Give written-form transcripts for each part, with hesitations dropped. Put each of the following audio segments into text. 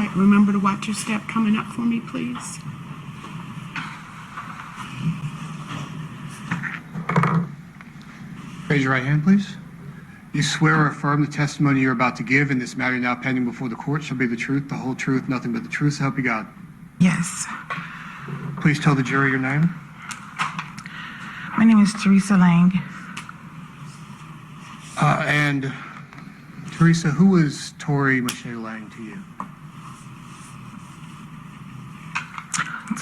might remember to watch your step coming up for me, please. Raise your right hand, please. You swear or affirm the testimony you're about to give in this matter now pending before the court shall be the truth, the whole truth, nothing but the truth, so help you God. Yes. Please tell the jury your name. My name is Teresa Lang. And Teresa, who is Tori Lang to you?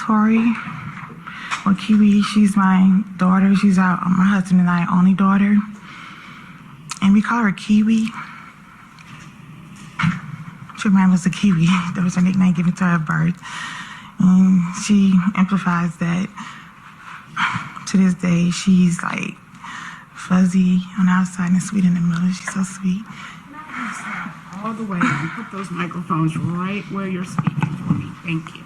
Tori, or Kiwi, she's my daughter. She's my husband and I only daughter. And we call her Kiwi. She reminds us of Kiwi. That was her nickname given to her at birth. And she amplifies that to this day. She's like fuzzy on the outside and sweet in the middle. She's so sweet. All the way and put those microphones right where you're speaking for me. Thank you.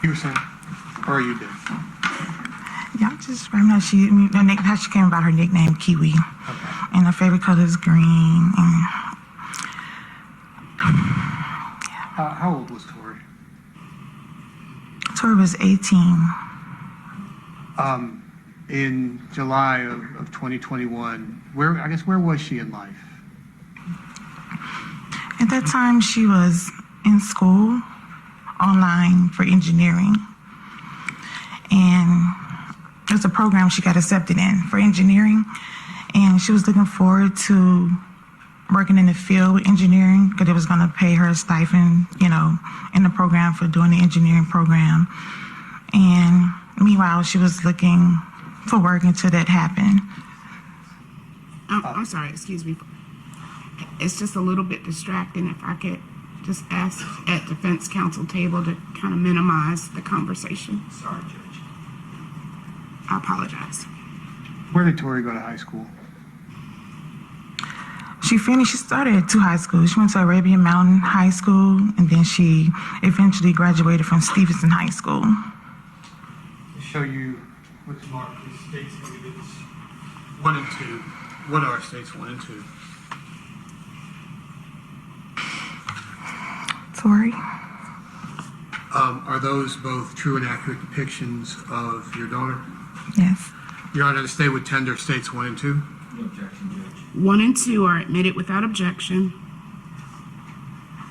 You were saying, or you did? Yeah, just right now how she came about her nickname Kiwi. Okay. And her favorite color is green. And how old was Tori? Tori was 18. In July of 2021, where was she in life? At that time, she was in school, online for engineering. And it was a program she got accepted in for engineering. And she was looking forward to working in the field with engineering because it was going to pay her a stipend, in the program for doing the engineering program. And meanwhile, she was looking for work until that happened. I'm sorry, excuse me. It's just a little bit distracting. If I could just ask at defense counsel table to kind of minimize the conversation. Sorry, Judge. I apologize. Where did Tori go to high school? She started at 2 high schools. She went to Arabian Mountain High School, and then she eventually graduated from Stevenson High School. To show you what's marked as states exhibits 1 and 2. What are states 1 and 2? Tori? Are those both true and accurate depictions of your daughter? Yes. Your Honor, the state would tender states 1 and 2. No objection, Judge. 1 and 2 are admitted without objection.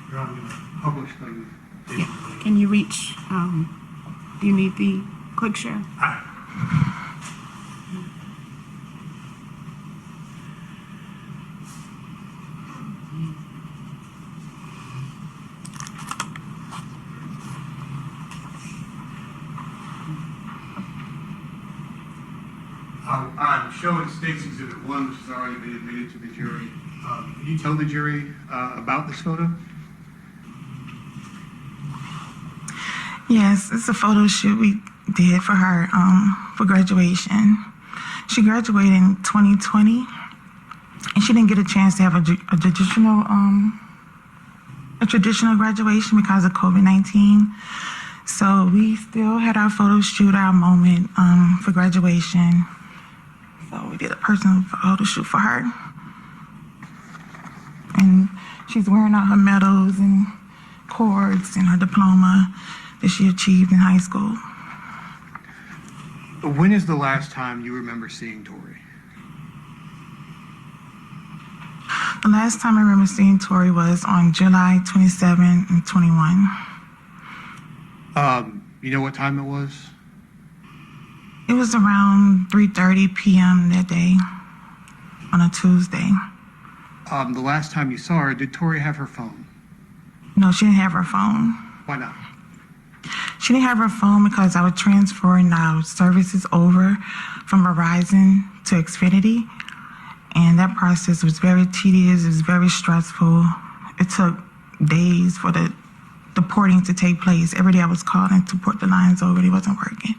Your Honor, I'm going to publish them. Yeah. Can you reach, do you need the quick share? I'm showing State's Exhibit 1, which has already been admitted to the jury. Can you tell the jury about this photo? Yes, it's a photo shoot we did for her for graduation. She graduated in 2020, and she didn't get a chance to have a traditional graduation because of COVID-19. So we still had our photo shoot, our moment for graduation. So we did a personal photo shoot for her. And she's wearing out her medals and cords and her diploma that she achieved in high school. When is the last time you remember seeing Tori? The last time I remember seeing Tori was on July 27 and 21. You know what time it was? It was around 3:30 p.m. that day on a Tuesday. The last time you saw her, did Tori have her phone? No, she didn't have her phone. Why not? She didn't have her phone because I was transferring our services over from Verizon to Xfinity. And that process was very tedious, it was very stressful. It took days for the porting to take place. Every day I was calling to port the lines over, it wasn't working.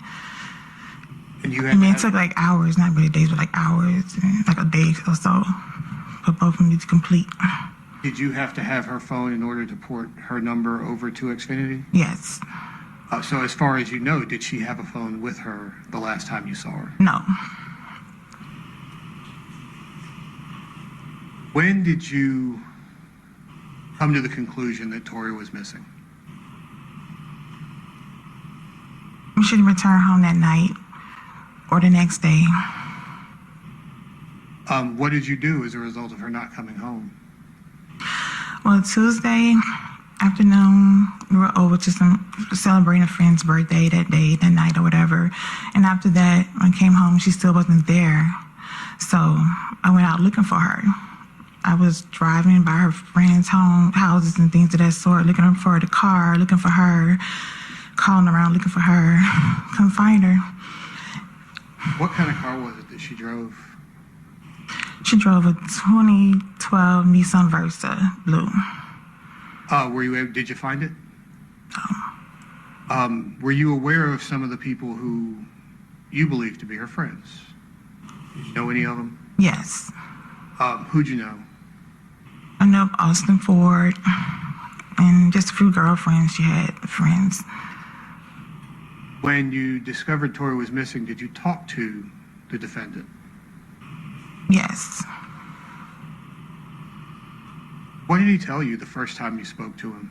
And you had it took like hours, not really days, but like hours, and like a day or so for both of them to complete. Did you have to have her phone in order to port her number over to Xfinity? Yes. So as far as you know, did she have a phone with her the last time you saw her? No. When did you come to the conclusion that Tori was missing? She didn't return home that night or the next day. What did you do as a result of her not coming home? Well, Tuesday afternoon, we were over to celebrating a friend's birthday that day, that night or whatever. And after that, when I came home, she still wasn't there. So I went out looking for her. I was driving by her friends' houses and things of that sort, looking for the car, looking for her, calling around looking for her. Couldn't find her. What kind of car was it that she drove? She drove a 2012 Nissan Versa, blue. Did you find it? Were you aware of some of the people who you believe to be her friends? Did you know any of them? Yes. Who'd you know? I know Austin Ford and just a few girlfriends she had, friends. When you discovered Tori was missing, did you talk to the defendant? Yes. What did he tell you the first time you spoke to him?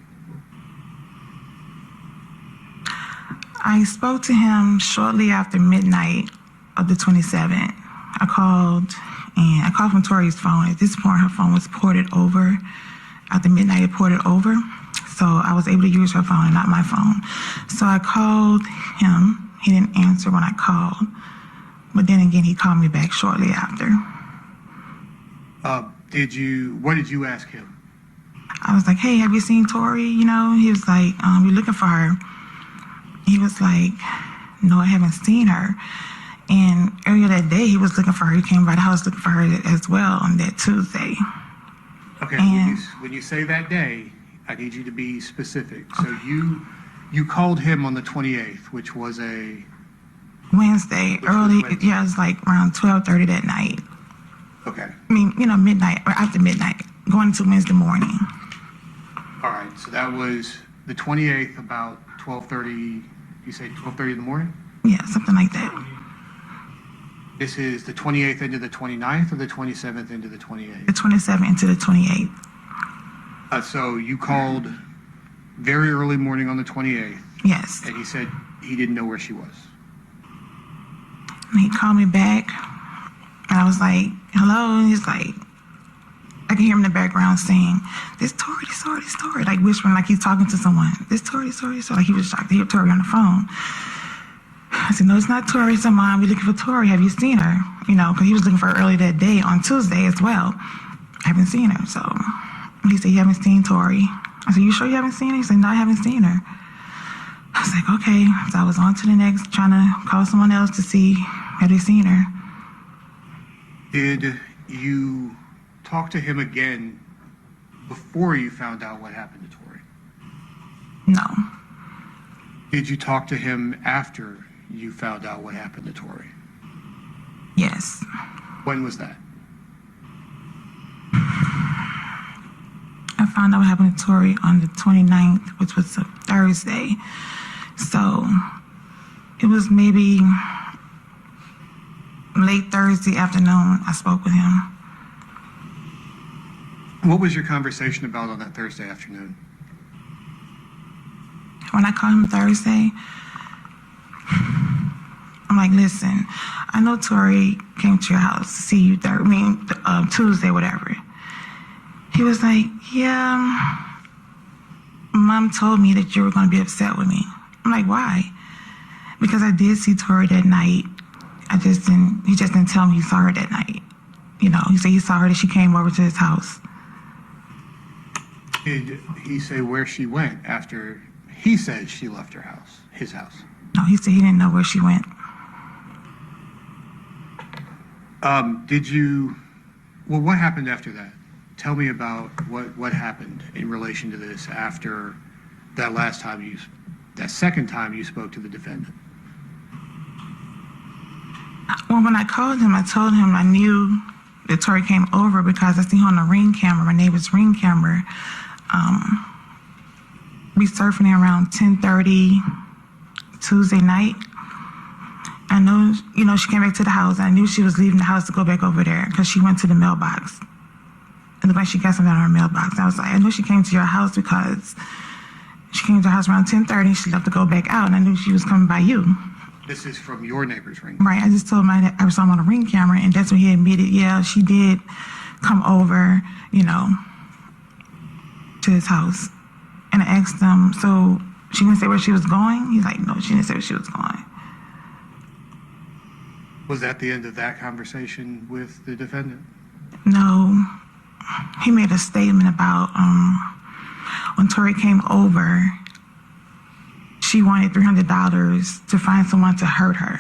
I spoke to him shortly after midnight of the 27th. I called from Tori's phone. At this point, her phone was ported over. After midnight, it ported over. So I was able to use her phone and not my phone. So I called him. He didn't answer when I called. But then again, he called me back shortly after. What did you ask him? I was like, hey, have you seen Tori? You know, he was like, we're looking for her. He was like, no, I haven't seen her. And earlier that day, he was looking for her. He came by the house looking for her as well on that Tuesday. Okay, And when you say that day, I need you to be specific. So you called him on the 28th, which was a Wednesday, yeah, it was like around 12:30 that night. Okay. I mean, you know, midnight or after midnight, going into Wednesday morning. All right, so that was the 28th, about 12:30. You say 12:30 in the morning? Yeah, something like that. This is the 28th into the 29th or the 27th into the 28th? The 27th into the 28th. So you called very early morning on the 28th. Yes. And he said he didn't know where she was. And he called me back, and I was like, hello, and he's like, I can hear him in the background saying, this Tori, like whispering like he's talking to someone. This Tori, like he was shocked to hear Tori on the phone. I said, no, it's not Tori. It's Mom. We're looking for Tori. Have you seen her? You know, because he was looking for her early that day on Tuesday as well. I haven't seen her. So he said, you haven't seen Tori? I said, you sure you haven't seen her? He said, no, I haven't seen her. I was like, okay. So I was on to the next, trying to call someone else to see had they seen her. Did you talk to him again before you found out what happened to Tori? No. Did you talk to him after you found out what happened to Tori? Yes. When was that? I found out what happened to Tori on the 29th, which was a Thursday. So it was maybe late Thursday afternoon I spoke with him. What was your conversation about on that Thursday afternoon? When I called him Thursday, I'm like, listen, I know Tori came to your house to see you Tuesday, whatever. He was like, yeah, Mom told me that you were going to be upset with me. I'm like, why? Because I did see Tori that night. He just didn't tell me he saw her that night. You know, he said he saw her that she came over to his house. Did he say where she went after he said she left her house, his house? No, he said he didn't know where she went. What happened after that? Tell me about what happened in relation to this after that second time you spoke to the defendant. Well, when I called him, I told him I knew that Tori came over because I seen her on the Ring camera, my neighbor's Ring camera, resurfacing around 10:30 Tuesday night. I know, she came back to the house. I knew she was leaving the house to go back over there because she went to the mailbox It looked like she got something out of her mailbox. I was like, I knew she came to your house because she came to the house around 10:30. She left to go back out, and I knew she was coming by you. This is from your neighbor's ring. Right. I just told him I saw him on a ring camera, and that's when he admitted, yeah, she did come over, to his house. And I asked him, so she didn't say where she was going? He's like, no, she didn't say where she was going. Was that the end of that conversation with the defendant? No. He made a statement about when Tori came over, she wanted $300 to find someone to hurt her.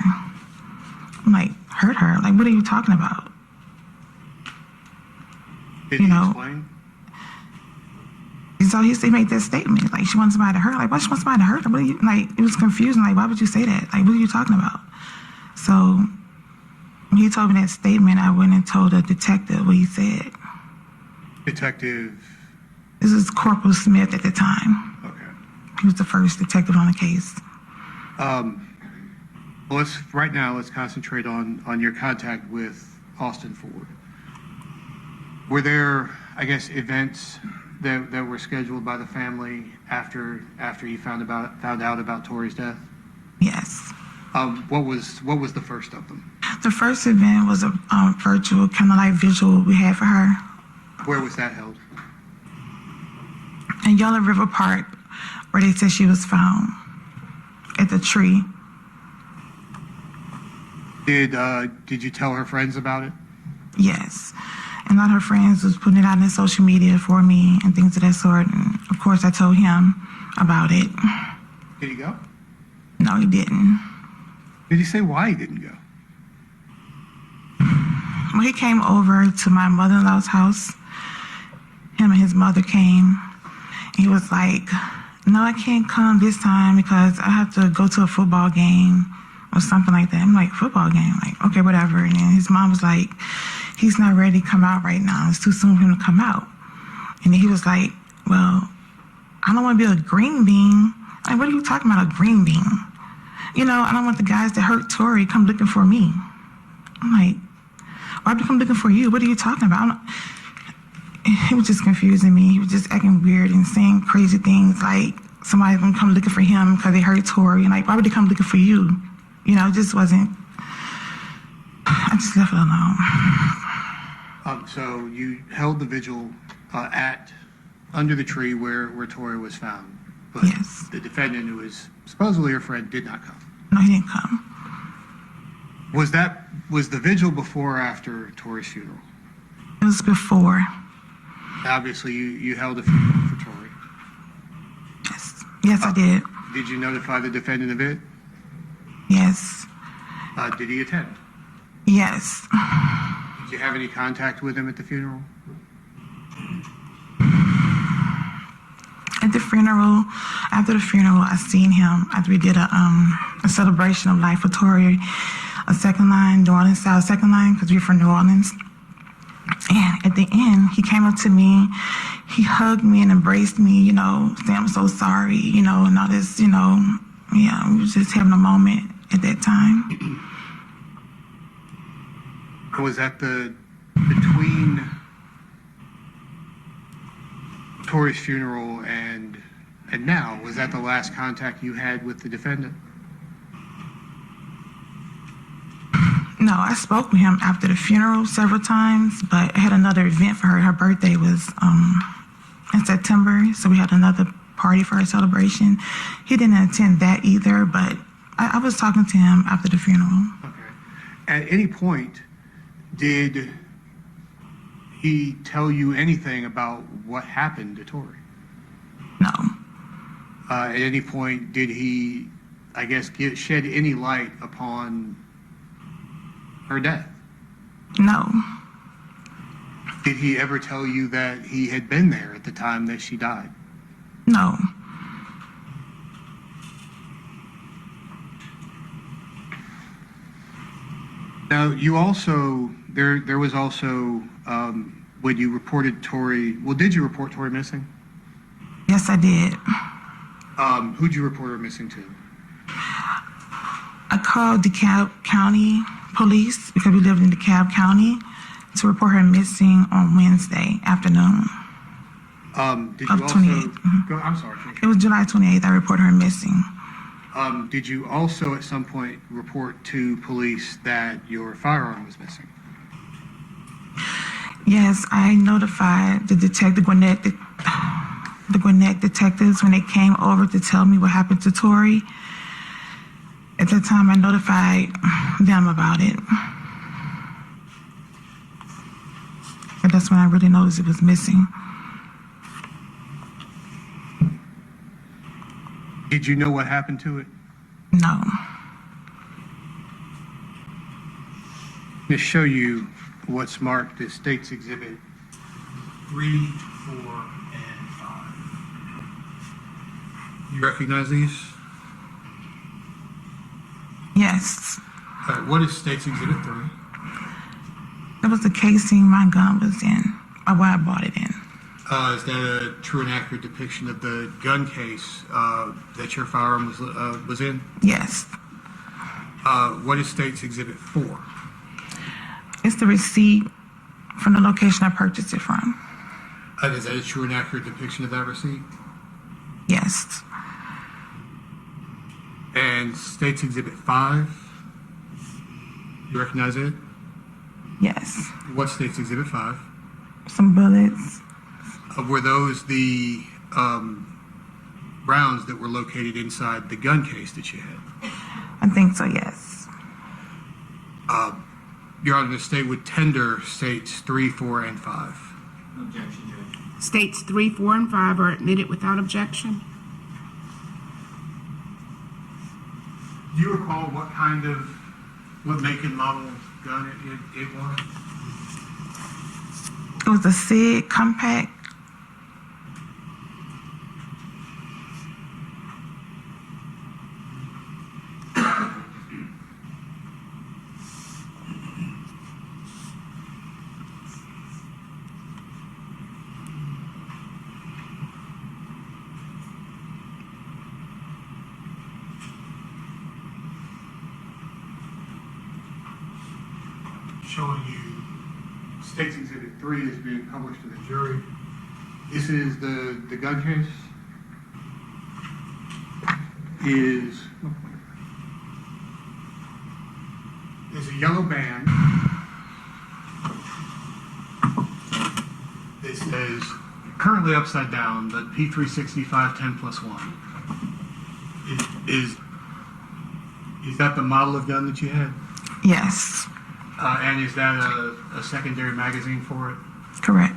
I'm like, hurt her? Like, what are you talking about? Did he explain? So he made that statement, like, she wants somebody to hurt her. Like, why she want somebody to hurt her? What are you, like, it was confusing. Like, why would you say that? Like, what are you talking about? So when he told me that statement, I went and told a detective what he said. Detective? This is Corporal Smith at the time. Okay. He was the first detective on the case. Well, right now, let's concentrate on your contact with Austin Ford. Were there, I guess, events that were scheduled by the family after you found out about Tori's death? Yes. What was the first of them? The first event was a virtual kind of like visual we had for her. Where was that held? In Yellow River Park, where they said she was found at the tree. Did you tell her friends about it? Yes. And a lot of her friends was putting it out on social media for me and things of that sort. And of course, I told him about it. Did he go? No, he didn't. Did he say why he didn't go? When he came over to my mother-in-law's house, him and his mother came. He was like, no, I can't come this time because I have to go to a football game or something like that. I'm like, football game? Like, okay, whatever. And then his mom was like, he's not ready to come out right now. It's too soon for him to come out. And then he was like, well, I don't want to be a green bean. Like, what are you talking about, a green bean? I don't want the guys that hurt Tori come looking for me. I'm like, why would they come looking for you? What are you talking about? He was just confusing me. He was just acting weird and saying crazy things like somebody's gonna come looking for him because they hurt Tori. And like, why would they come looking for you? It just wasn't, I just left it alone. So you held the vigil under the tree where Tori was found. But yes. The defendant, who was supposedly her friend, did not come. No, he didn't come. Was the vigil before or after Tori's funeral? It was before. Obviously, you held a funeral for Tori. Yes, I did. Did you notify the defendant of it? Yes. Did he attend? Yes. Did you have any contact with him at the funeral? After the funeral, I seen him after we did a celebration of life for Tori, a second line, New Orleans South second line, because we're from New Orleans. And at the end, he came up to me, he hugged me and embraced me, saying I'm so sorry, and all this, yeah, we was just having a moment at that time. Was that between Tori's funeral and now, was that the last contact you had with the defendant? No, I spoke with him after the funeral several times, but I had another event for her. Her birthday was in September, so we had another party for her celebration. He didn't attend that either, but I was talking to him after the funeral. Okay. At any point, did he tell you anything about what happened to Tori? No. At any point, did he, I guess, shed any light upon her death? No. Did he ever tell you that he had been there at the time that she died? No. Now, you also, there was also, when you reported Tori, did you report Tori missing? Yes, I did. Who'd you report her missing to? I called DeKalb County Police because we lived in DeKalb County. to report her missing on Wednesday afternoon. Did Of you also? 28th. Go, I'm sorry. It was July 28th. I reported her missing. Did you also at some point report to police that your firearm was missing? Yes, I notified the detective, the Gwinnett detectives when they came over to tell me what happened to Tori. At that time, I notified them about it. And that's when I really noticed it was missing. Did you know what happened to it? No. To show you what's marked as State's Exhibit 3, 4, and 5. You recognize these? Yes. All right, what is State's Exhibit 3? That was the casing my gun was in, or where I bought it in. Is that a true and accurate depiction of the gun case that your firearm was in? Yes. What is State's Exhibit 4? It's the receipt from the location I purchased it from. Is that a true and accurate depiction of that receipt? Yes. And State's Exhibit 5? You recognize it? Yes. What's State's Exhibit 5? Some bullets. Were those the rounds that were located inside the gun case that you had? I think so, yes. Your Honor, the state would tender States 3, 4, and 5. Objection, Judge. States 3, 4, and 5 are admitted without objection. Do you recall what make and model gun it was? It was a SIG compact. Showing you State's Exhibit 3 is being published to the jury. This is the gun case. There's a yellow band that says currently upside down, but P365 10+1. Is that the model of gun that you had? Yes. And is that a secondary magazine for it? Correct.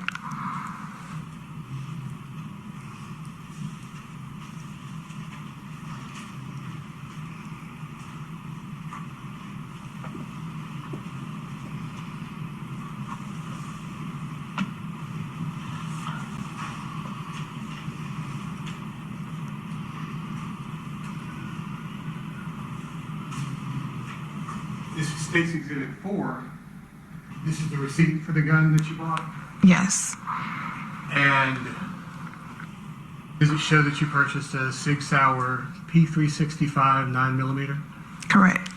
This is State's Exhibit 4. This is the receipt for the gun that you bought. Yes. And does it show that you purchased a Sig Sauer P365 9mm? Correct.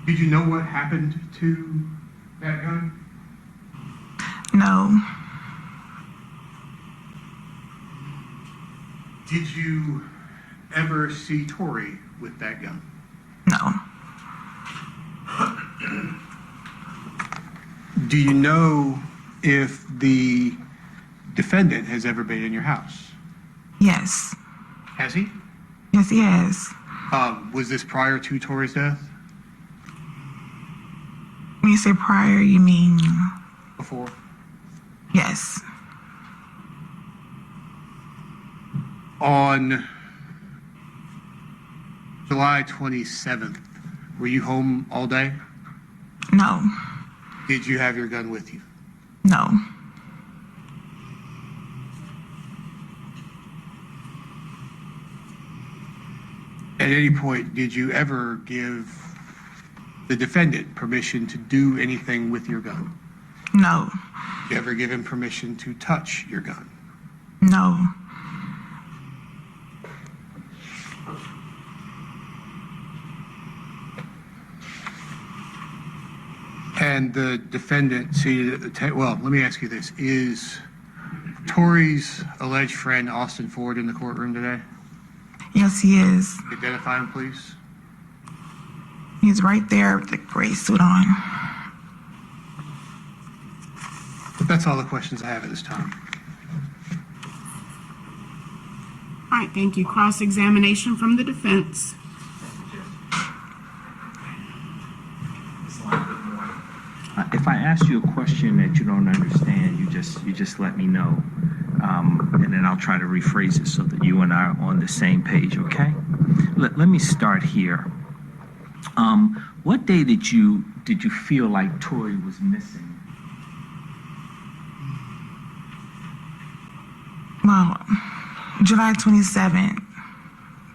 Did you know what happened to that gun? No. Did you ever see Tori with that gun? No. Do you know if the defendant has ever been in your house? Yes. Has he? Yes, he has. Was this prior to Tori's death? When you say prior, you mean Before? yes. On July 27th, were you home all day? No. Did you have your gun with you? No. At any point, did you ever give the defendant permission to do anything with your gun? No. Did you ever give him permission to touch your gun? No. And the defendant seated at the table, well, let me ask you this. Is Tori's alleged friend Austin Ford in the courtroom today? Yes, he is. Identify him, please. He's right there with the gray suit on. That's all the questions I have at this time. All right, thank you. Cross-examination from the defense. If I ask you a question that you don't understand, you just let me know, and then I'll try to rephrase it so that you and I are on the same page. Okay? Let me start here. What day did you feel like Tori was missing? Well, July 27th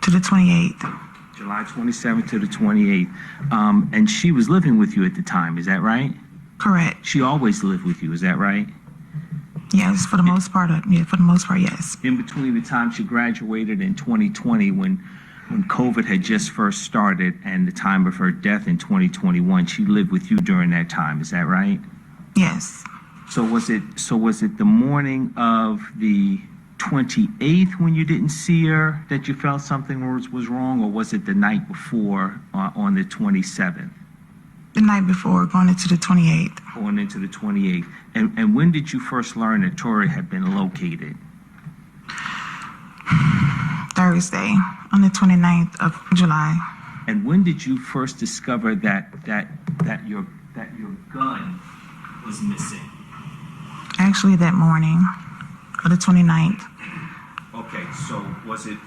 to the 28th. July 27th to the 28th. And she was living with you at the time, is that right? Correct. She always lived with you, is that right? Yes, for the most part. For the most part, yes. In between the time she graduated in 2020, when COVID had just first started, and the time of her death in 2021, she lived with you during that time, is that right? Yes. So was it the morning of the 28th when you didn't see her that you felt something was wrong, or was it the night before on the 27th? The night before, going into the 28th. Going into the 28th. And when did you first learn that Tori had been located? Thursday, on the 29th of July. And when did you first discover that your gun was missing? Actually, that morning of the 29th. Okay, so was it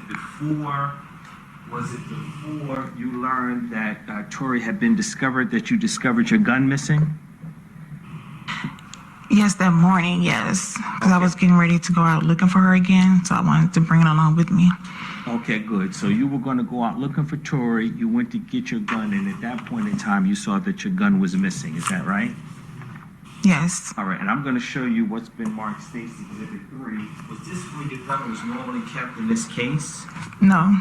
before you learned that Tori had been discovered, that you discovered your gun missing? Yes, that morning, yes. Because I Okay. was getting ready to go out looking for her again, so I wanted to bring it along with me. Okay, good. So you were going to go out looking for Tori. You went to get your gun, and at that point in time, you saw that your gun was missing. Is that right? Yes. All right, and I'm going to show you what's been marked State's Exhibit 3. Was this where your gun was normally kept in this case? No.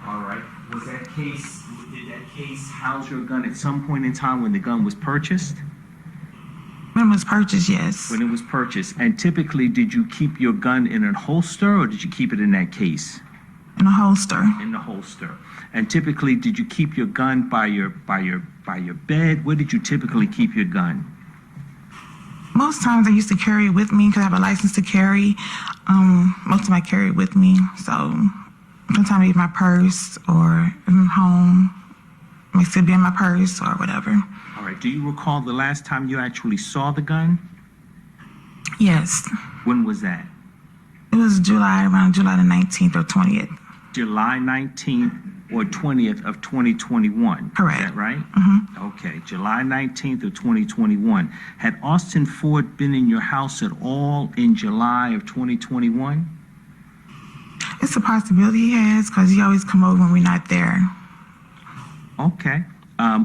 All right. Did that case house your gun at some point in time when the gun was purchased? When it was purchased, yes. When it was purchased. And typically, did you keep your gun in a holster, or did you keep it in that case? In a holster. In the holster. And typically, did you keep your gun by your bed? Where did you typically keep your gun? Most times I used to carry it with me because I have a license to carry. Most of them I carry it with me. So sometimes I leave my purse or in home. It may still be in my purse or whatever. All right. Do you recall the last time you actually saw the gun? Yes. When was that? It was around July the 19th or 20th. July 19th or 20th of 2021. Correct. Is that right? Mm-hmm. Okay. July 19th of 2021. Had Austin Ford been in your house at all in July of 2021? It's a possibility he has because he always come over when we're not there. Okay.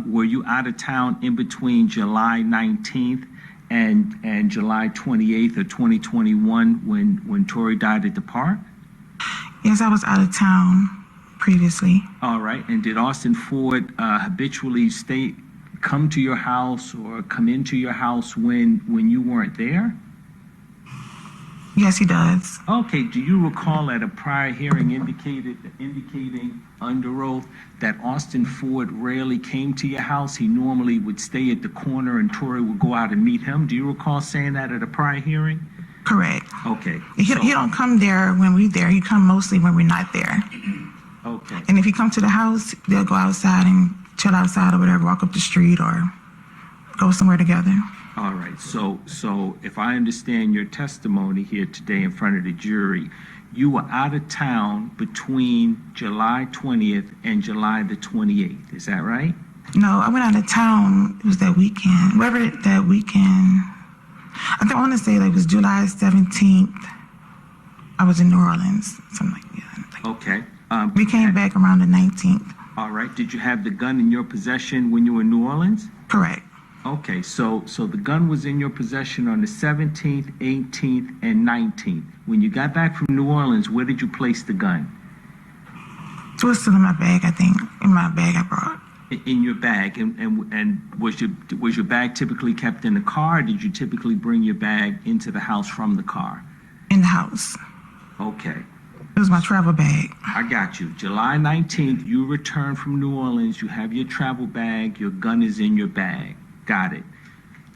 Were you out of town in between July 19th and July 28th of 2021 when Tori died at the park? Yes, I was out of town previously. All right. And did Austin Ford habitually come to your house or come into your house when you weren't there? Yes, he does. Okay. Do you recall at a prior hearing indicating under oath that Austin Ford rarely came to your house? He normally would stay at the corner and Tori would go out and meet him. Do you recall saying that at a prior hearing? Correct. Okay. He don't come there when we're there. He come mostly when we're not there. Okay. And if he come to the house, they'll go outside and chill outside or whatever, walk up the street or go somewhere together. All right. So if I understand your testimony here today in front of the jury, you were out of town between July 20th and July the 28th. Is that right? No, I went out of town. It was that weekend. Whatever that weekend. I want to say that it was July 17th. I was in New Orleans. Something like that. Okay. We came back around the 19th. All right. Did you have the gun in your possession when you were in New Orleans? Correct. Okay. So the gun was in your possession on the 17th, 18th, and 19th. When you got back from New Orleans, where did you place the gun? So it's still in my bag, I think. In my bag I brought. In your bag, and was your bag typically kept in the car? Or did you typically bring your bag into the house from the car? In the house. Okay, It was my travel bag. I got you. July 19th, you return from New Orleans. You have your travel bag. Your gun is in your bag. Got it.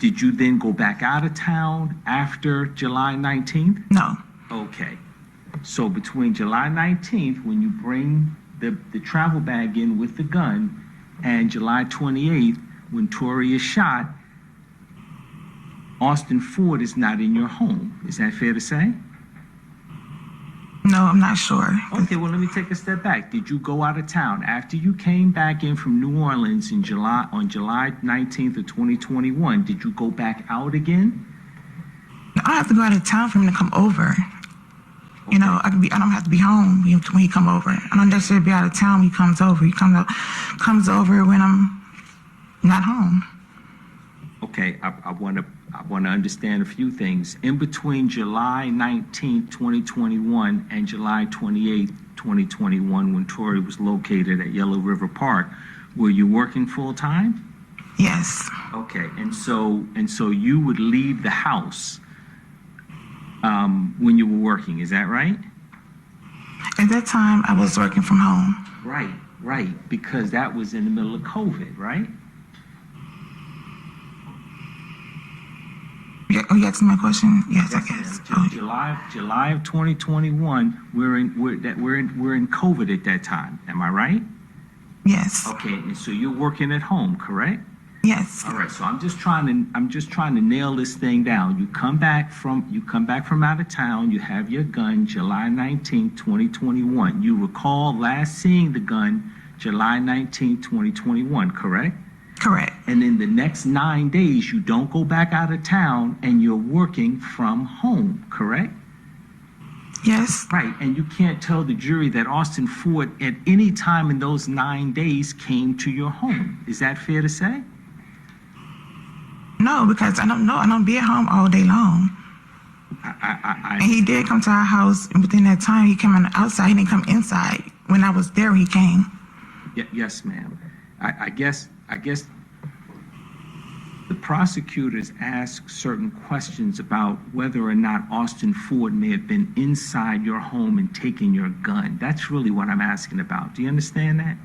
Did you then go back out of town after July 19th? No. Okay. So between July 19th, when you bring the travel bag in with the gun, and July 28th, when Tori is shot, Austin Ford is not in your home. Is that fair to say? No, I'm not sure. Okay, well, let me take a step back. Did you go out of town after you came back in from New Orleans on July 19th of 2021? Did you go back out again? I have to go out of town for him to come over. You know, I don't have to be home when he come over. I don't necessarily be out of town when he comes over. He comes over when I'm not home. Okay, I want to understand a few things. In between July 19th, 2021 and July 28th, 2021, when Tori was located at Yellow River Park, were you working full time? Yes. Okay, and so you would leave the house when you were working, is that right? At that time, I was working from home. Right, because that was in the middle of COVID, right? Yeah, oh, you asked me my question? Yes, I guess. Oh, July of 2021, we're in COVID at that time. Am I right? yes. Okay, and so you're working at home, correct? Yes. All right, so I'm just trying to nail this thing down. You come back from out of town, you have your gun July 19th, 2021. You recall last seeing the gun July 19th, 2021, correct? Correct. And in the next 9 days, you don't go back out of town and you're working from home, correct? Yes. Right, and you can't tell the jury that Austin Ford at any time in those 9 days came to your home. Is that fair to say? No, because I don't be at home all day long. And he did come to our house, and within that time, he came on the outside. He didn't come inside. When I was there, he came. Yes, ma'am. I guess the prosecutors ask certain questions about whether or not Austin Ford may have been inside your home and taken your gun. That's really what I'm asking about. Do you understand that?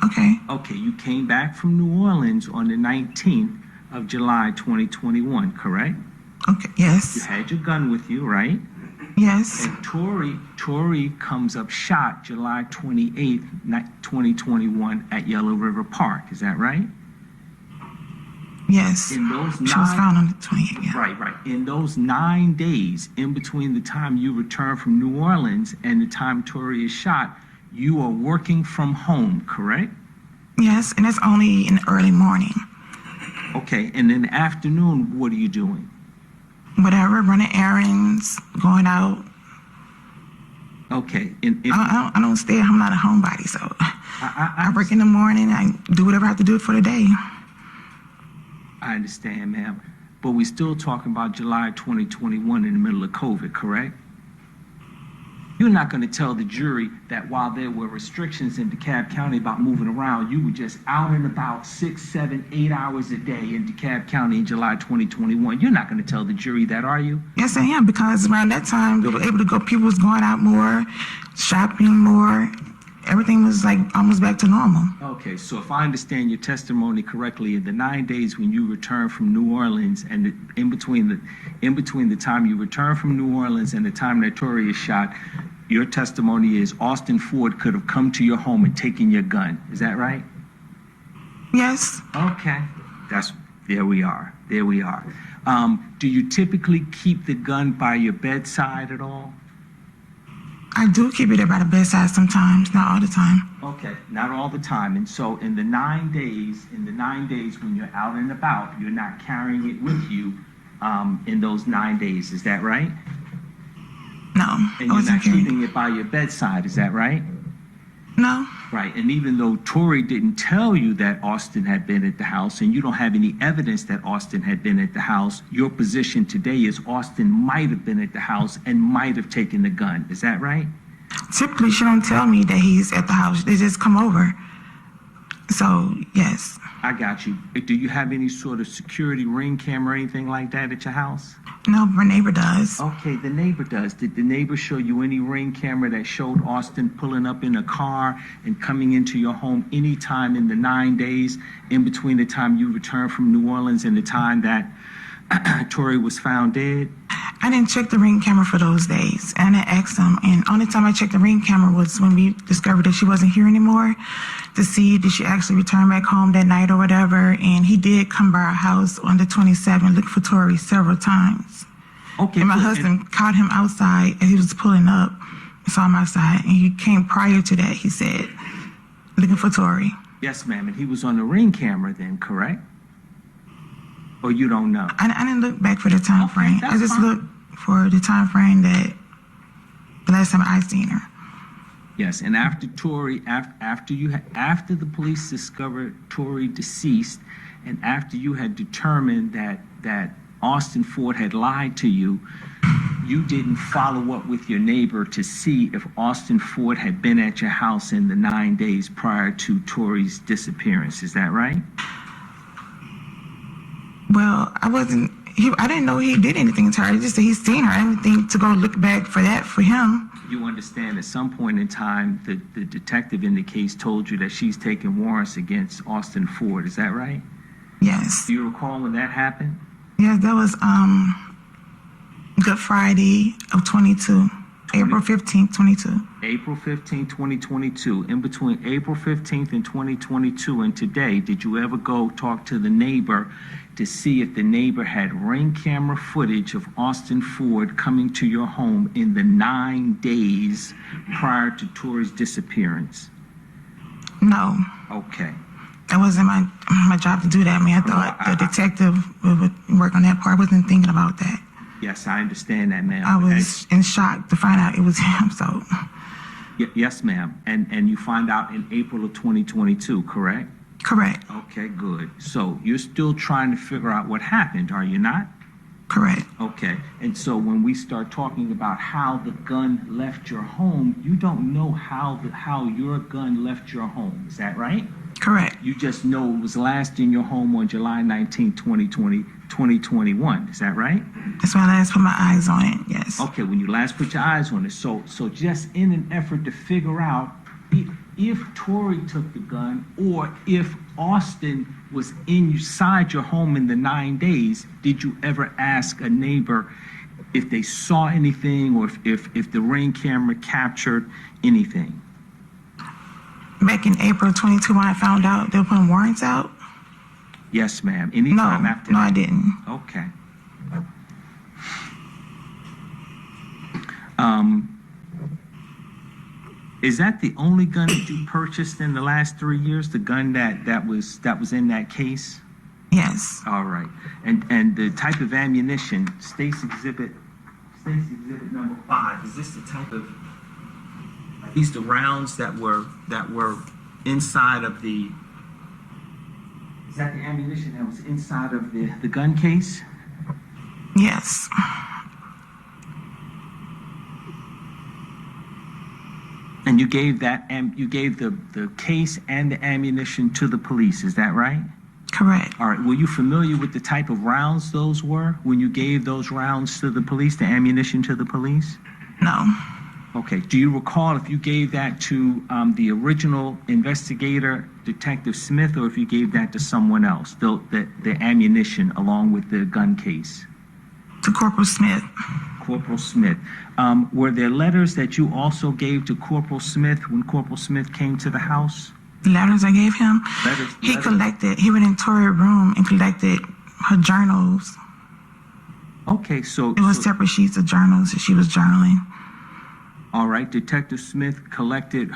Okay. Okay, you came back from New Orleans on the 19th of July 2021, correct? Okay. You Yes. had your gun with you, right? Yes. And Tori comes up shot July 28th, 2021 at Yellow River Park. Is that right? Yes. In those She was found on the 28th. Yeah. Right. In those 9 days, in between the time you return from New Orleans and the time Tori is shot, you are working from home, correct? Yes, and it's only in the early morning. Okay, and in the afternoon, what are you doing? Whatever, running errands, going out. Okay, I don't stay. I'm not a homebody, so I work in the morning. I do whatever I have to do for the day. I understand, ma'am, but we're still talking about July 2021 in the middle of COVID, correct? You're not going to tell the jury that while there were restrictions in DeKalb County about moving around, you were just out and about 6, 7, 8 hours a day in DeKalb County in July 2021. You're not going to tell the jury that, are you? Yes, I am, because around that time, we were able to go, people was going out more, shopping more. Everything was like almost back to normal. Okay, so if I understand your testimony correctly, in the 9 days when you returned from New Orleans and in between the time you returned from New Orleans and the time that Tori is shot, your testimony is Austin Ford could have come to your home and taken your gun. Is that right? Yes. Okay. There we are. Do you typically keep the gun by your bedside at all? I do keep it there by the bedside sometimes, not all the time. Okay, not all the time. And so in the 9 days when you're out and about, you're not carrying it with you in those 9 days. Is that right? No. And you're not keeping it by your bedside. Is that right? No. Right. And even though Tori didn't tell you that Austin had been at the house and you don't have any evidence that Austin had been at the house, your position today is Austin might have been at the house and might have taken the gun. Is that right? Typically, she don't tell me that he's at the house. They just come over. So, yes. I got you. Do you have any sort of security ring camera or anything like that at your house? No, my neighbor does. Okay, the neighbor does. Did the neighbor show you any ring camera that showed Austin pulling up in a car and coming into your home anytime in the 9 days in between the time you returned from New Orleans and the time that Tori was found dead? I didn't check the ring camera for those days, and I asked him, and only time I checked the ring camera was when we discovered that she wasn't here anymore, to see did she actually return back home that night or whatever, and he did come by our house on the 27th, look for Tori several times. Okay. And my good. husband caught him outside as he was pulling up, saw him outside, and he came prior to that, he said, looking for Tori. Yes, ma'am, and he was on the ring camera then, correct? Or you don't know? I didn't look back for the time Okay, frame. that's I just fine. looked for the time frame that the last time I seen her. Yes, and after Tori, after the police discovered Tori deceased, and after you had determined that Austin Ford had lied to you, you didn't follow up with your neighbor to see if Austin Ford had been at your house in the 9 days prior to Tori's disappearance. Is that right? Well, I didn't know he did anything to her. I just said he's seen her. I didn't think to go look back for that for him. You understand at some point in time, the detective in the case told you that she's taking warrants against Austin Ford. Is that right? Yes. Do you recall when that happened? Yes, that was Good Friday of 22. April 15th, 22. April 15, 2022. In between April 15th and 2022 and today, did you ever go talk to the neighbor to see if the neighbor had ring camera footage of Austin Ford coming to your home in the 9 days prior to Tori's disappearance? No. Okay. That wasn't my job to do that. I mean, I thought the detective would work on that part. I wasn't thinking about that. Yes, I understand that, ma'am. I was in shock to find out it was him, so. Yes, ma'am. And you find out in April of 2022, correct? Correct. Okay, good. So you're still trying to figure out what happened, are you not? Correct. Okay. And so when we start talking about how the gun left your home, you don't know how your gun left your home. Is that right? Correct. You just know it was last in your home on July 19, 2021. Is that right? That's when I last put my eyes on it, yes. Okay, when you last put your eyes on it. So just in an effort to figure out if Tori took the gun or if Austin was inside your home in the 9 days, did you ever ask a neighbor if they saw anything or if the ring camera captured anything? Back in April 22 when I found out they were putting warrants out? Yes, ma'am. No, Anytime after no, that? I didn't. Okay. Is that the only gun that you purchased in the last 3 years? The gun that was in that case? Yes. All right. And the type of ammunition, State's exhibit number 5. Is this the type of? Are these the rounds that were inside of the? Is that the ammunition that was inside of the gun case? Yes. And you gave the case and the ammunition to the police, is that right? Correct. All right, were you familiar with the type of rounds those were when you gave those rounds to the police, the ammunition to the police? No. Okay, do you recall if you gave that to the original investigator, Detective Smith, or if you gave that to someone else, the ammunition along with the gun case? To Corporal Smith. Corporal Smith. Were there letters that you also gave to Corporal Smith when Corporal Smith came to the house? The letters I gave him, Letters. He went in Tori's room and collected her journals. Okay, so It was separate sheets of journals that she was journaling. all right, Detective Smith collected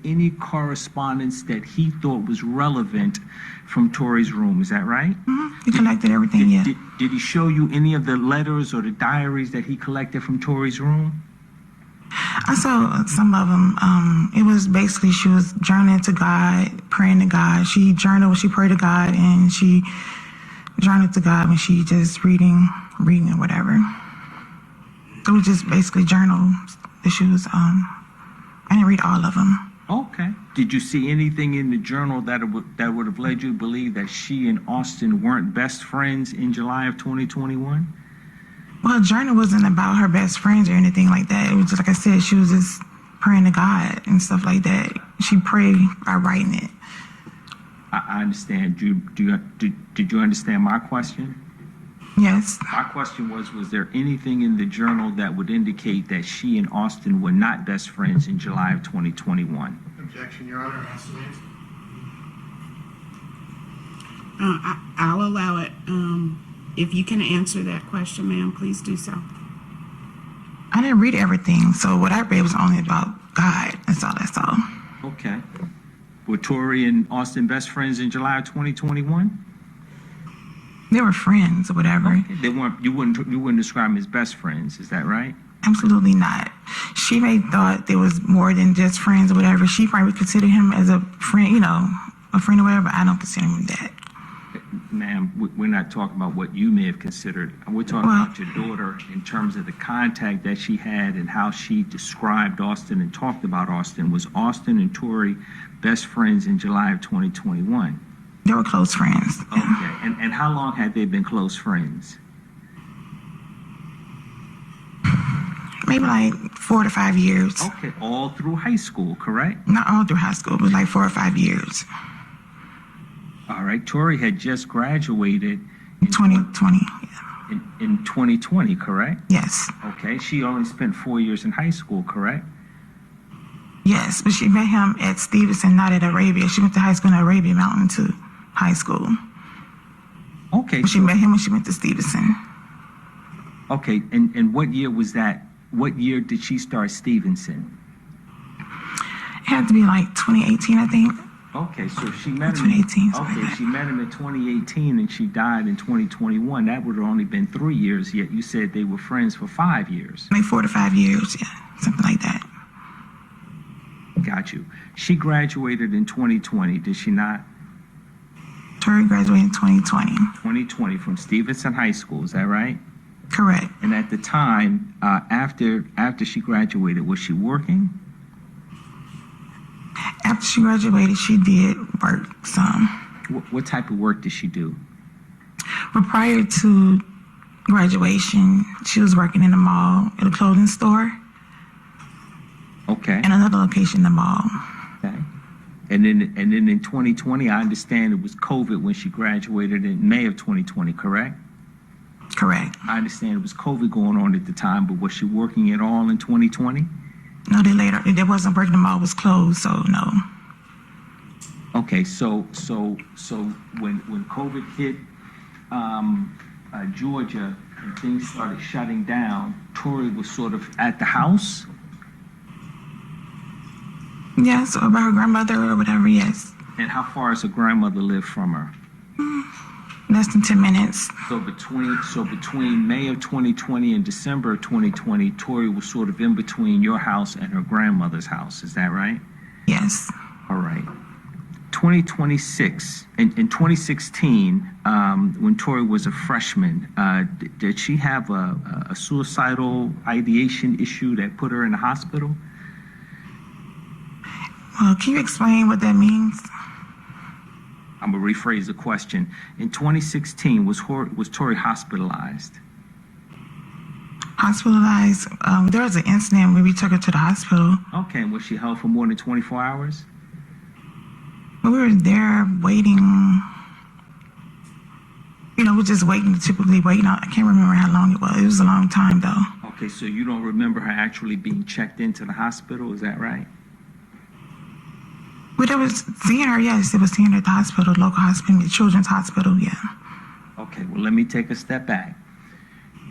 any correspondence that he thought was relevant from Tori's room. Is that right? He collected everything, yeah. Did he show you any of the letters or the diaries that he collected from Tori's room? I saw some of them. It was basically she was journaling to God, praying to God. She journaled when she prayed to God, and she journaled to God when she just reading or whatever. It was just basically journals that she was, I didn't read all of them. Okay. Did you see anything in the journal that would have led you to believe that she and Austin weren't best friends in July of 2021? Well, journal wasn't about her best friends or anything like that. It was just, like I said, she was just praying to God and stuff like that. She prayed by writing it. I understand. Did you understand my question? Yes. My question was there anything in the journal that would indicate that she and Austin were not best friends in July of 2021? Objection, Your Honor. I'll allow it. If you can answer that question, ma'am, please do so. I didn't read everything, so what I read was only about God. That's all. Okay. Were Tori and Austin best friends in July of 2021? They were friends or whatever. They weren't. You wouldn't describe them as best friends. Is that right? Absolutely not. She may thought there was more than just friends or whatever. She probably would consider him as a friend, a friend or whatever. I don't consider him that. Ma'am, we're not talking about what you may have considered. We're talking about your daughter in terms of the contact that she had and how she described Austin and talked about Austin. Was Austin and Tori best friends in July of 2021? They were close friends. Okay. And how long had they been close friends? Maybe like 4 to 5 years. Okay. All through high school, correct? Not all through high school, but like 4 or 5 years. All right. Tori had just graduated in 2020. Yeah. in 2020, correct? Yes. Okay. She only spent 4 years in high school, correct? Yes, but she met him at Stevenson, not at Arabia. She went to high school in Arabia Mountain to high school. Okay. But she met him when she went to Stevenson. Okay. And what year was that? What year did she start Stevenson? It had to be like 2018, I think. Okay, so she met him. 2018. Okay, she met him in 2018 and she died in 2021. That would have only been 3 years, yet you said they were friends for 5 years. Like 4 to 5 years, yeah, something like that. Got you. She graduated in 2020, did she not? Tori graduated in 2020. 2020 from Stevenson High School, is that right? Correct. And at the time, after she graduated, was she working? After she graduated, she did work some. What type of work did she do? But prior to graduation, she was working in the mall at a clothing store Okay. and another location in the mall. Okay. And then in 2020, I understand it was COVID when she graduated in May of 2020, correct? Correct. I understand it was COVID going on at the time, but was she working at all in 2020? No, they later. They wasn't working. The mall was closed, so no. Okay, so when COVID hit Georgia and things started shutting down, Tori was sort of at the house? Yeah, so about her grandmother or whatever, yes. And how far does her grandmother live from her? Less than 10 minutes. So between May of 2020 and December of 2020, Tori was sort of in between your house and her grandmother's house. Is that right? Yes. All right. 2026, in 2016, when Tori was a freshman, did she have a suicidal ideation issue that put her in the hospital? Well, can you explain what that means? I'm going to rephrase the question. In 2016, was Tori hospitalized? Hospitalized. There was an incident where we took her to the hospital. Okay, and was she held for more than 24 hours? But we were there waiting. We're just waiting, typically waiting. I can't remember how long it was. It was a long time, though. Okay, so you don't remember her actually being checked into the hospital, is that right? But it was seeing her, yes. It was seeing her at the hospital, local hospital, the children's hospital, yeah. Okay, well, let me take a step back.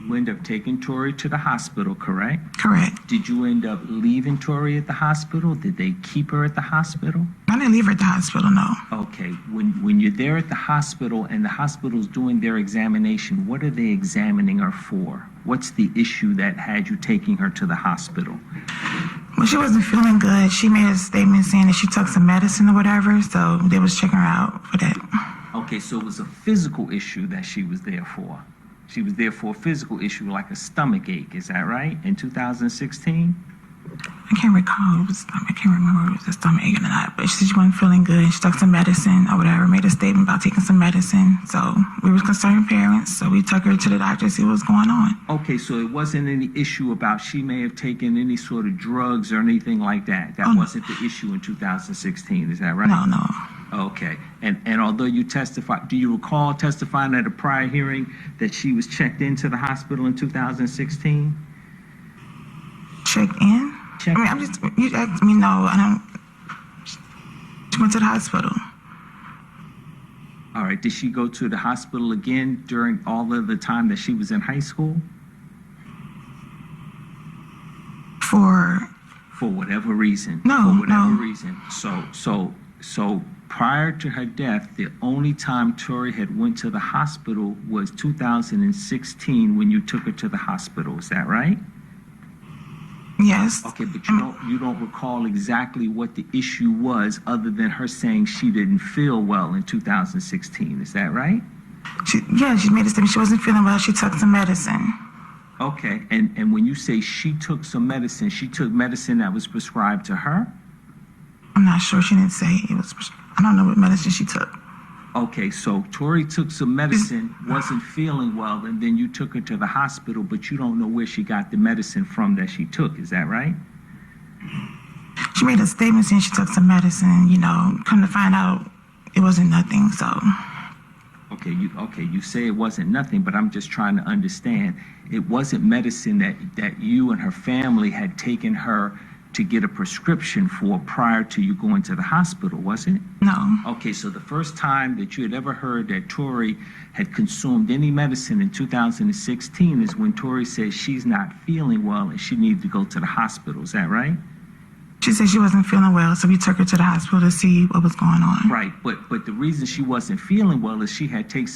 You end up taking Tori to the hospital, correct? Correct. Did you end up leaving Tori at the hospital? Did they keep her at the hospital? I didn't leave her at the hospital, no. Okay, when you're there at the hospital and the hospital's doing their examination, what are they examining her for? What's the issue that had you taking her to the hospital? Well, she wasn't feeling good. She made a statement saying that she took some medicine or whatever, so they was checking her out for that. Okay, so it was a physical issue that she was there for. She was there for a physical issue like a stomach ache, is that right, in 2016? I can't recall. I can't remember if it was a stomach ache or not, but she said she wasn't feeling good. She took some medicine or whatever, made a statement about taking some medicine. So we were concerned parents, so we took her to the doctor to see what was going on. Okay, so it wasn't any issue about she may have taken any sort of drugs or anything like that. That Oh, no. wasn't the issue in 2016, is that right? No. Okay, and although you testified, do you recall testifying at a prior hearing that she was checked into the hospital in 2016? Check in? Check I mean, you asked me, no, I don't. She went to the hospital. All right, did she go to the hospital again during all of the time that she was in high school? For whatever reason. No, For whatever no. reason. So prior to her death, the only time Tori had went to the hospital was 2016 when you took her to the hospital. Is that right? Yes. Okay, but you don't recall exactly what the issue was other than her saying she didn't feel well in 2016. Is that right? She made a statement. She wasn't feeling well. She took some medicine. Okay, and when you say she took some medicine, she took medicine that was prescribed to her? I'm not sure. She didn't say it was. I don't know what medicine she took. Okay, so Tori took some medicine, wasn't feeling well, and then you took her to the hospital, but you don't know where she got the medicine from that she took. Is that right? She made a statement saying she took some medicine. Come to find out, it wasn't nothing. So. Okay, you say it wasn't nothing, but I'm just trying to understand. It wasn't medicine that you and her family had taken her to get a prescription for prior to you going to the hospital, was it? No. Okay, so the first time that you had ever heard that Tori had consumed any medicine in 2016 is when Tori said she's not feeling well and she needed to go to the hospital. Is that right? She said she wasn't feeling well, so we took her to the hospital to see what was going on. Right, but the reason she wasn't feeling well is she had taken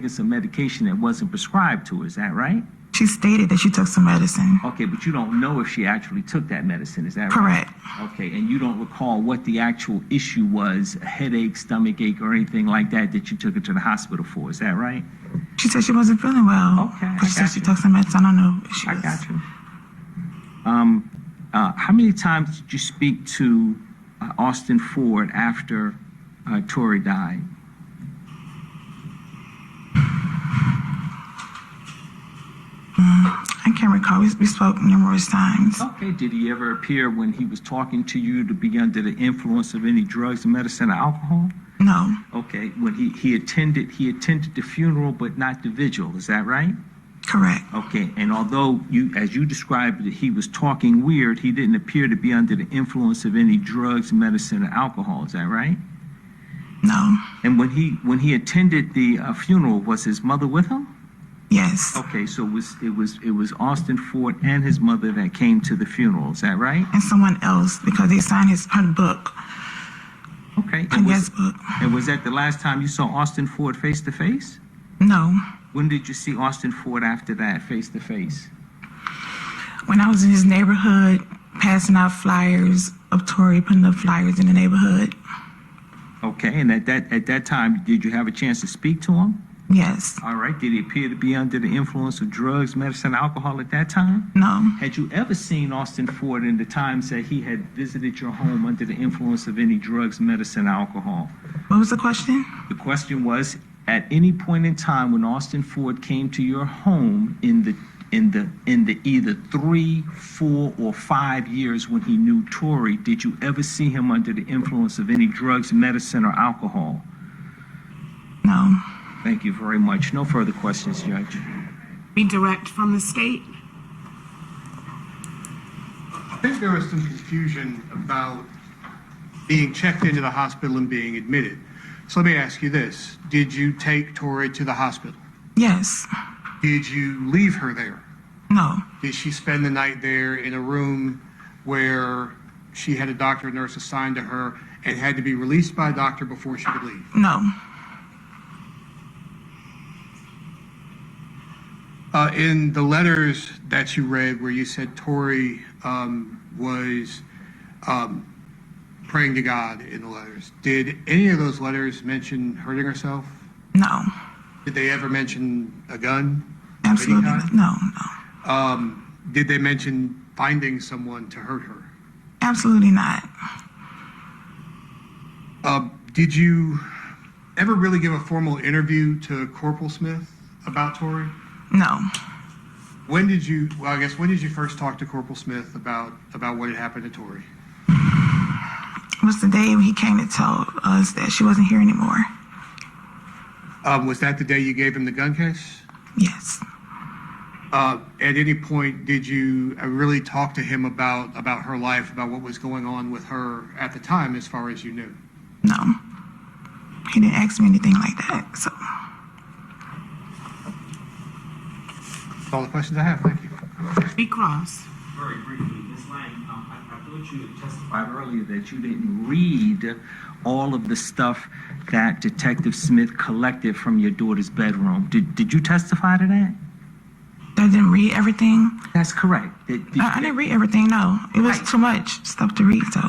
some medication that wasn't prescribed to her. Is that right? She stated that she took some medicine. Okay, but you don't know if she actually took that medicine. Is that right? Correct. Okay, and you don't recall what the actual issue was, a headache, stomach ache, or anything like that you took her to the hospital for. Is that right? She said she wasn't feeling well. Okay, She said I she got you. took some medicine. I don't know if she I was. got you. How many times did you speak to Austin Ford after Tori died? I can't recall. We spoke numerous times. Okay, did he ever appear when he was talking to you to be under the influence of any drugs, medicine, or alcohol? No. Okay, when he attended the funeral but not the vigil, is that right? Correct. Okay, and although as you described it, he was talking weird, he didn't appear to be under the influence of any drugs, medicine, or alcohol, is that right? No. And when he attended the funeral, was his mother with him? Yes. Okay, so it was Austin Ford and his mother that came to the funeral, is that right? And someone else, because they signed her book. Okay. Her guest book. And was that the last time you saw Austin Ford face to face? No. When did you see Austin Ford after that, face to face? When I was in his neighborhood, passing out flyers of Tori, putting up flyers in the neighborhood. Okay, and at that time, did you have a chance to speak to him? Yes. All right. Did he appear to be under the influence of drugs, medicine, alcohol at that time? No. Had you ever seen Austin Ford in the times that he had visited your home under the influence of any drugs, medicine, alcohol? What was the question? The question was, at any point in time when Austin Ford came to your home in the either 3, 4, or 5 years when he knew Tori, did you ever see him under the influence of any drugs, medicine, or alcohol? No. Thank you very much. No further questions, Judge. Be direct from the state. I think there was some confusion about being checked into the hospital and being admitted. So let me ask you this. Did you take Tori to the hospital? Yes. Did you leave her there? No. Did she spend the night there in a room where she had a doctor or nurse assigned to her and had to be released by a doctor before she could leave? No. In the letters that you read where you said Tori was praying to God in the letters, did any of those letters mention hurting herself? No. Did they ever mention a gun? Absolutely Of any kind? not. No. Did they mention finding someone to hurt her? Absolutely not. Did you ever really give a formal interview to Corporal Smith about Tori? No. When did you first talk to Corporal Smith about what had happened to Tori? It was the day he came to tell us that she wasn't here anymore. Was that the day you gave him the gun case? Yes. At any point, did you really talk to him about her life, about what was going on with her at the time, as far as you knew? No. He didn't ask me anything like that, so. That's all the questions I have. Thank you. Be Cross. Very briefly, Ms. Lang, I thought you testified earlier that you didn't read all of the stuff that Detective Smith collected from your daughter's bedroom. Did you testify to that? I didn't read everything. That's correct. I didn't read everything, no. It was Right. too much stuff to read, so.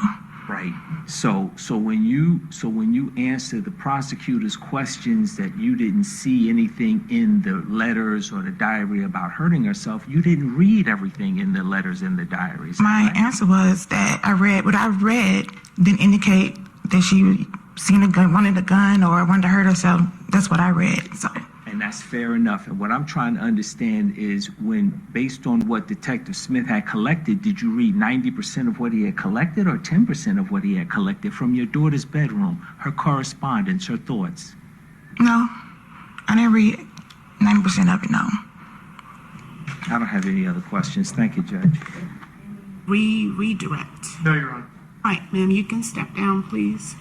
Right. So when you answer the prosecutor's questions that you didn't see anything in the letters or the diary about hurting herself, you didn't read everything in the letters and the diaries. My right? answer was that what I read didn't indicate that she seen a gun, wanted a gun, or wanted to hurt herself. That's what I read, so. And that's fair enough. And what I'm trying to understand is based on what Detective Smith had collected, did you read 90% of what he had collected or 10% of what he had collected from your daughter's bedroom, her correspondence, her thoughts? No, I didn't read 90% of it, no. I don't have any other questions. Thank you, Judge. Redirect. No, Your Honor. All right, ma'am, you can step down, please.